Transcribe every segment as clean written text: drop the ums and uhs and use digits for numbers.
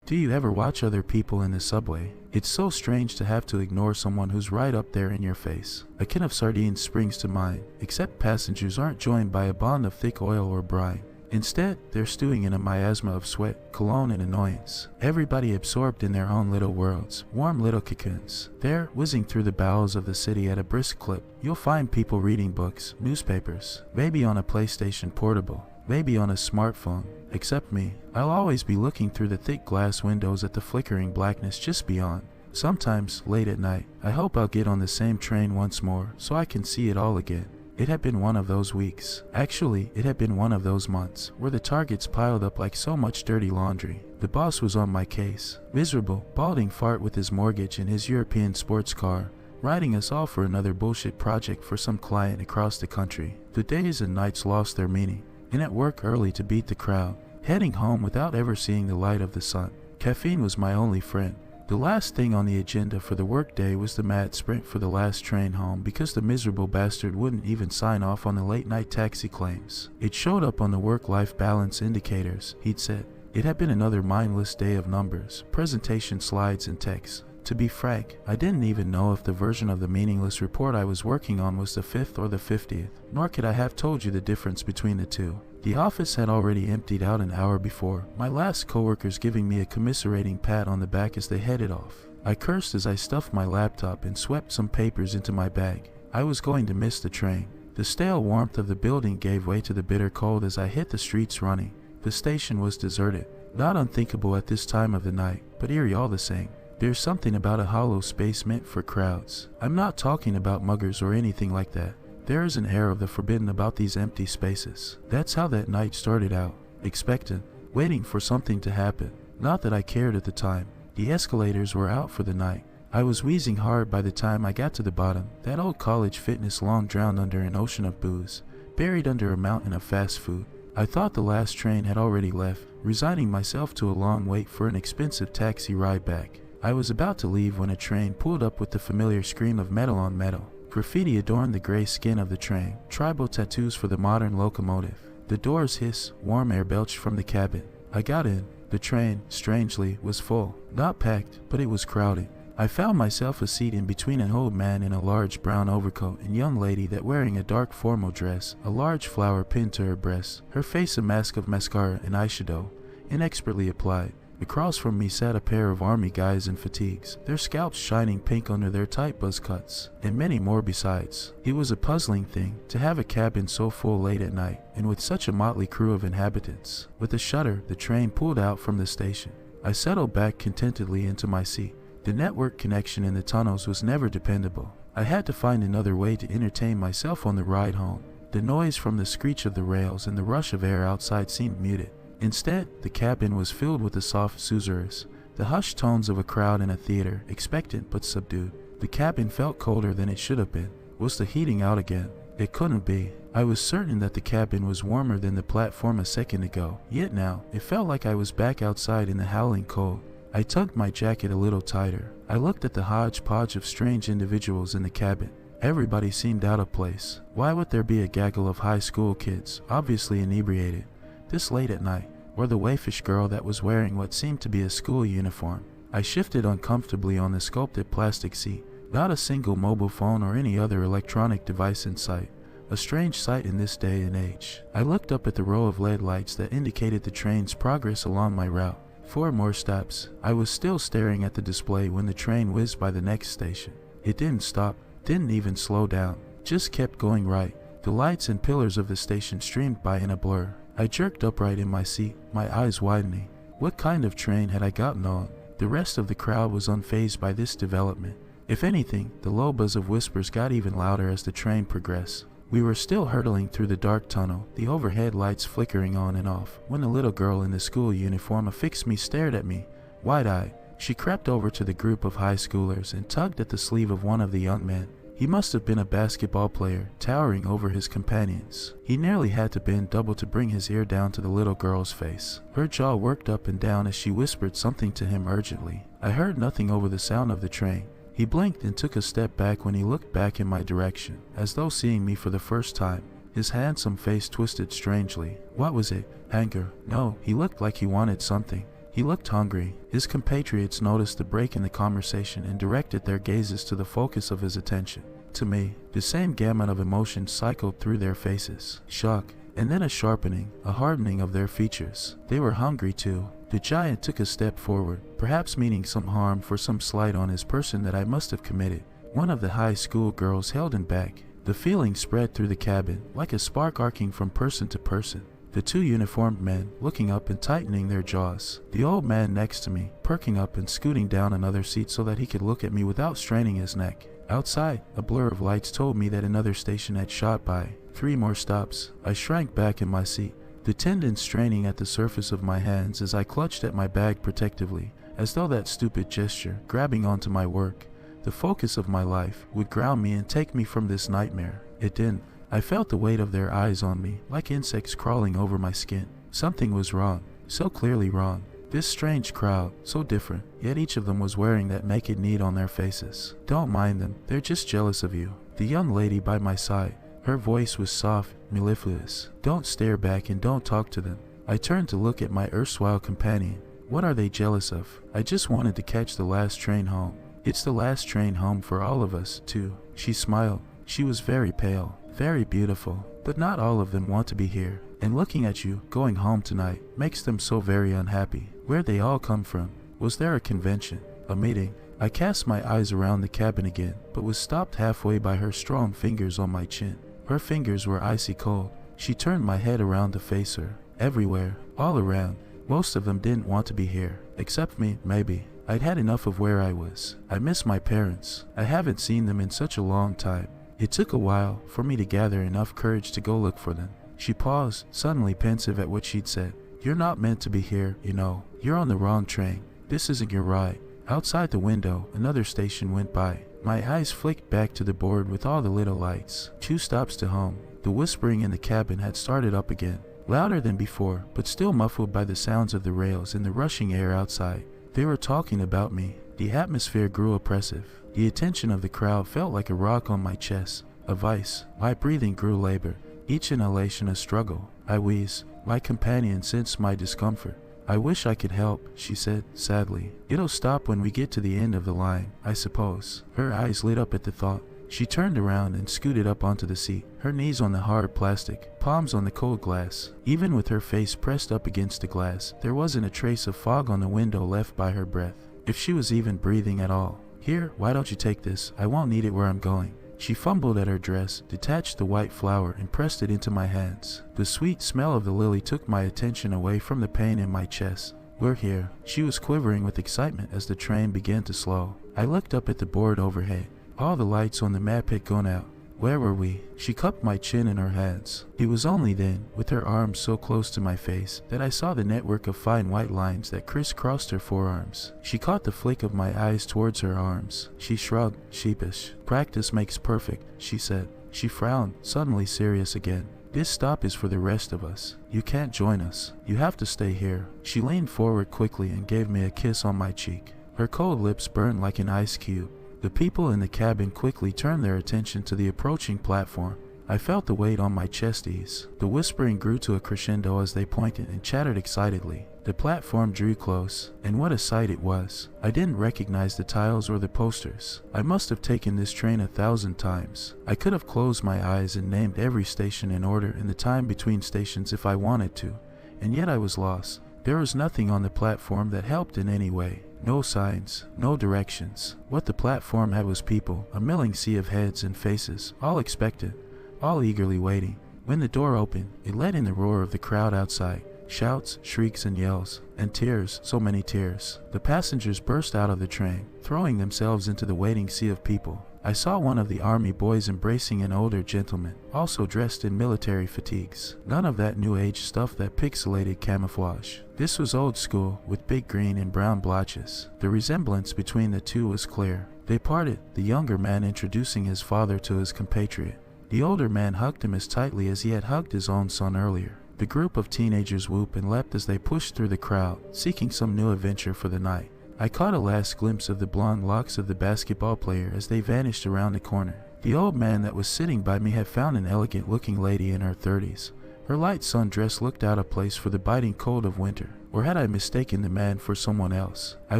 Do you ever watch other people in the subway? It's so strange to have to ignore someone who's right up there in your face. A can of sardines springs to mind, except passengers aren't joined by a bond of thick oil or brine. Instead, they're stewing in a miasma of sweat, cologne, and annoyance. Everybody absorbed in their own little worlds, warm little cocoons. There, whizzing through the bowels of the city at a brisk clip, you'll find people reading books, newspapers, maybe on a PlayStation Portable, maybe on a smartphone. Except me, I'll always be looking through the thick glass windows at the flickering blackness just beyond. Sometimes, late at night, I hope I'll get on the same train once more so I can see it all again. It had been one of those weeks. Actually, it had been one of those months where the targets piled up like so much dirty laundry. The boss was on my case. Miserable, balding fart with his mortgage and his European sports car, writing us all for another bullshit project for some client across the country. The days and nights lost their meaning. In at work early to beat the crowd. Heading home without ever seeing the light of the sun. Caffeine was my only friend. The last thing on the agenda for the workday was the mad sprint for the last train home because the miserable bastard wouldn't even sign off on the late-night taxi claims. It showed up on the work-life balance indicators, he'd said. It had been another mindless day of numbers, presentation slides and texts. To be frank, I didn't even know if the version of the meaningless report I was working on was the 5th or the 50th, nor could I have told you the difference between the two. The office had already emptied out an hour before, my last coworkers giving me a commiserating pat on the back as they headed off. I cursed as I stuffed my laptop and swept some papers into my bag. I was going to miss the train. The stale warmth of the building gave way to the bitter cold as I hit the streets running. The station was deserted. Not unthinkable at this time of the night, but eerie all the same. There's something about a hollow space meant for crowds. I'm not talking about muggers or anything like that. There is an air of the forbidden about these empty spaces. That's how that night started out. Expectant, waiting for something to happen. Not that I cared at the time. The escalators were out for the night. I was wheezing hard by the time I got to the bottom. That old college fitness long drowned under an ocean of booze, buried under a mountain of fast food. I thought the last train had already left, resigning myself to a long wait for an expensive taxi ride back. I was about to leave when a train pulled up with the familiar scream of metal on metal. Graffiti adorned the gray skin of the train, tribal tattoos for the modern locomotive. The doors hiss, warm air belched from the cabin. I got in. The train, strangely, was full. Not packed, but it was crowded. I found myself a seat in between an old man in a large brown overcoat and young lady that wearing a dark formal dress, a large flower pinned to her breast, her face a mask of mascara and eyeshadow, inexpertly applied. Across from me sat a pair of army guys in fatigues, their scalps shining pink under their tight buzz cuts, and many more besides. It was a puzzling thing to have a cabin so full late at night, and with such a motley crew of inhabitants. With a shudder, the train pulled out from the station. I settled back contentedly into my seat. The network connection in the tunnels was never dependable. I had to find another way to entertain myself on the ride home. The noise from the screech of the rails and the rush of air outside seemed muted. Instead, the cabin was filled with the soft susurrus, the hushed tones of a crowd in a theater, expectant but subdued. The cabin felt colder than it should have been. Was the heating out again? It couldn't be. I was certain that the cabin was warmer than the platform a second ago, yet now, it felt like I was back outside in the howling cold. I tugged my jacket a little tighter. I looked at the hodgepodge of strange individuals in the cabin. Everybody seemed out of place. Why would there be a gaggle of high school kids, obviously inebriated, this late at night, or the waifish girl that was wearing what seemed to be a school uniform? I shifted uncomfortably on the sculpted plastic seat. Not a single mobile phone or any other electronic device in sight. A strange sight in this day and age. I looked up at the row of LED lights that indicated the train's progress along my route. 4 more stops. I was still staring at the display when the train whizzed by the next station. It didn't stop, didn't even slow down, just kept going right. The lights and pillars of the station streamed by in a blur. I jerked upright in my seat, my eyes widening. What kind of train had I gotten on? The rest of the crowd was unfazed by this development. If anything, the low buzz of whispers got even louder as the train progressed. We were still hurtling through the dark tunnel, the overhead lights flickering on and off, when a little girl in the school uniform affixed me stared at me, wide-eyed. She crept over to the group of high schoolers and tugged at the sleeve of one of the young men. He must have been a basketball player, towering over his companions. He nearly had to bend double to bring his ear down to the little girl's face. Her jaw worked up and down as she whispered something to him urgently. I heard nothing over the sound of the train. He blinked and took a step back when he looked back in my direction, as though seeing me for the first time. His handsome face twisted strangely. What was it? Anger? No, he looked like he wanted something. He looked hungry. His compatriots noticed the break in the conversation and directed their gazes to the focus of his attention. To me, the same gamut of emotions cycled through their faces. Shock, and then a sharpening, a hardening of their features. They were hungry too. The giant took a step forward, perhaps meaning some harm for some slight on his person that I must have committed. One of the high school girls held him back. The feeling spread through the cabin, like a spark arcing from person to person. The two uniformed men, looking up and tightening their jaws. The old man next to me, perking up and scooting down another seat so that he could look at me without straining his neck. Outside, a blur of lights told me that another station had shot by. 3 more stops. I shrank back in my seat, the tendons straining at the surface of my hands as I clutched at my bag protectively, as though that stupid gesture, grabbing onto my work, the focus of my life, would ground me and take me from this nightmare. It didn't. I felt the weight of their eyes on me, like insects crawling over my skin. Something was wrong, so clearly wrong. This strange crowd, so different, yet each of them was wearing that naked need on their faces. Don't mind them, they're just jealous of you. The young lady by my side, her voice was soft, mellifluous. Don't stare back and don't talk to them. I turned to look at my erstwhile companion. What are they jealous of? I just wanted to catch the last train home. It's the last train home for all of us, too. She smiled. She was very pale, very beautiful, but not all of them want to be here. And looking at you, going home tonight, makes them so very unhappy. Where'd they all come from? Was there a convention? A meeting? I cast my eyes around the cabin again, but was stopped halfway by her strong fingers on my chin. Her fingers were icy cold. She turned my head around to face her. Everywhere, all around. Most of them didn't want to be here, except me, maybe. I'd had enough of where I was. I miss my parents. I haven't seen them in such a long time. It took a while for me to gather enough courage to go look for them. She paused, suddenly pensive at what she'd said. You're not meant to be here, you know. You're on the wrong train. This isn't your ride. Outside the window, another station went by. My eyes flicked back to the board with all the little lights. 2 stops to home. The whispering in the cabin had started up again. Louder than before, but still muffled by the sounds of the rails and the rushing air outside. They were talking about me. The atmosphere grew oppressive. The attention of the crowd felt like a rock on my chest, a vice. My breathing grew labored, each inhalation a struggle. I wheezed. My companion sensed my discomfort. I wish I could help, she said, sadly. It'll stop when we get to the end of the line, I suppose. Her eyes lit up at the thought. She turned around and scooted up onto the seat, her knees on the hard plastic, palms on the cold glass. Even with her face pressed up against the glass, there wasn't a trace of fog on the window left by her breath, if she was even breathing at all. Here, why don't you take this? I won't need it where I'm going. She fumbled at her dress, detached the white flower, and pressed it into my hands. The sweet smell of the lily took my attention away from the pain in my chest. We're here. She was quivering with excitement as the train began to slow. I looked up at the board overhead. All the lights on the map had gone out. Where were we? She cupped my chin in her hands. It was only then, with her arms so close to my face, that I saw the network of fine white lines that crisscrossed her forearms. She caught the flick of my eyes towards her arms. She shrugged, sheepish. Practice makes perfect, she said. She frowned, suddenly serious again. This stop is for the rest of us. You can't join us. You have to stay here. She leaned forward quickly and gave me a kiss on my cheek. Her cold lips burned like an ice cube. The people in the cabin quickly turned their attention to the approaching platform. I felt the weight on my chest ease. The whispering grew to a crescendo as they pointed and chattered excitedly. The platform drew close, and what a sight it was. I didn't recognize the tiles or the posters. I must have taken this train 1,000 times. I could have closed my eyes and named every station in order and the time between stations if I wanted to, and yet I was lost. There was nothing on the platform that helped in any way. No signs, no directions. What the platform had was people, a milling sea of heads and faces, all expectant, all eagerly waiting. When the door opened, it let in the roar of the crowd outside. Shouts, shrieks, and yells, and tears, so many tears. The passengers burst out of the train, throwing themselves into the waiting sea of people. I saw one of the army boys embracing an older gentleman, also dressed in military fatigues. None of that new age stuff that pixelated camouflage. This was old school, with big green and brown blotches. The resemblance between the two was clear. They parted, the younger man introducing his father to his compatriot. The older man hugged him as tightly as he had hugged his own son earlier. The group of teenagers whooped and leapt as they pushed through the crowd, seeking some new adventure for the night. I caught a last glimpse of the blonde locks of the basketball player as they vanished around the corner. The old man that was sitting by me had found an elegant-looking lady in her 30s, Her light sundress looked out of place for the biting cold of winter. Or had I mistaken the man for someone else? I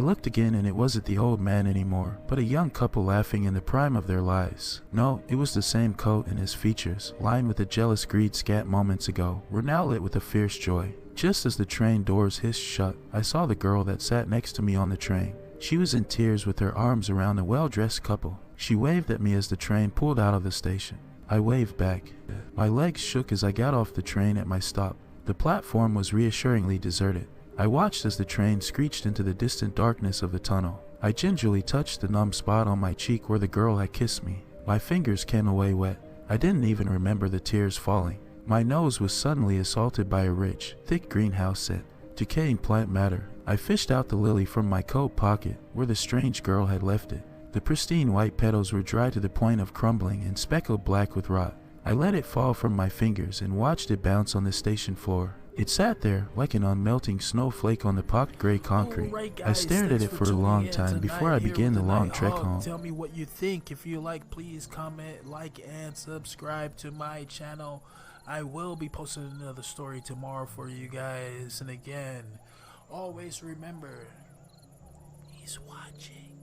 looked again and it wasn't the old man anymore, but a young couple laughing in the prime of their lives. No, it was the same coat, and his features, lined with the jealous greed scant moments ago, were now lit with a fierce joy. Just as the train doors hissed shut, I saw the girl that sat next to me on the train. She was in tears with her arms around the well-dressed couple. She waved at me as the train pulled out of the station. I waved back. My legs shook as I got off the train at my stop. The platform was reassuringly deserted. I watched as the train screeched into the distant darkness of the tunnel. I gingerly touched the numb spot on my cheek where the girl had kissed me. My fingers came away wet. I didn't even remember the tears falling. My nose was suddenly assaulted by a rich, thick greenhouse scent. Decaying plant matter. I fished out the lily from my coat pocket where the strange girl had left it. The pristine white petals were dry to the point of crumbling and speckled black with rot. I let it fall from my fingers and watched it bounce on the station floor. It sat there like an unmelting snowflake on the pocked gray concrete. Alright guys, I stared at thanks it for for a tuning long in time before I tonight here began the with long Night trek Hawk. home. Tell me what you think. If you like, please comment, like, and subscribe to my channel. I will be posting another story tomorrow for you guys. And again, always remember, he's watching.